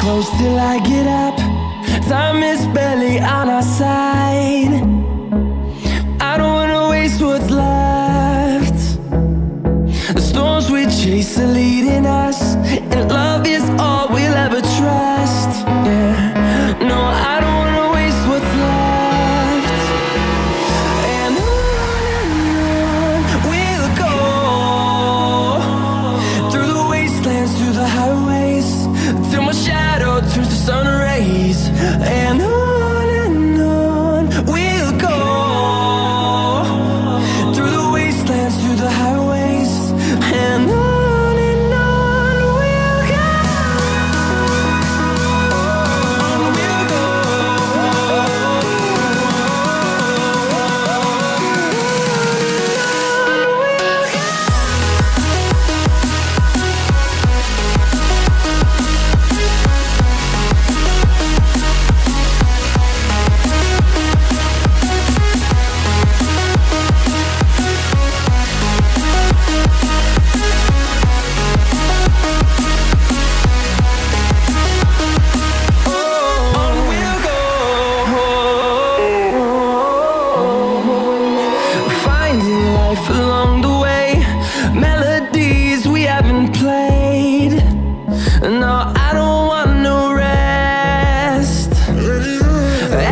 close till I get up. Time is barely on our side. I don't wanna waste what's left. The storms we chase are leading us, and love is all we'll ever trust. Yeah, no, I don't wanna waste what's left. And on we'll go, through the wastelands, through the highways, till my shadow turns to sun rays. And on we'll go, through the wastelands, through the highways, and on we'll go. On we'll go. Finding life along the way, melodies we haven't played. No, I don't want no rest.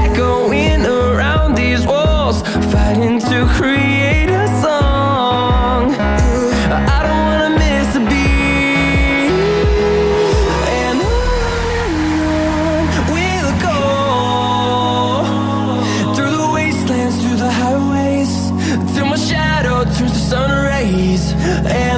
Echoing around these walls, fighting to create a song. I don't wanna miss a beat. And on we'll go, through the wastelands, through the highways, till my shadow turns to sun rays. And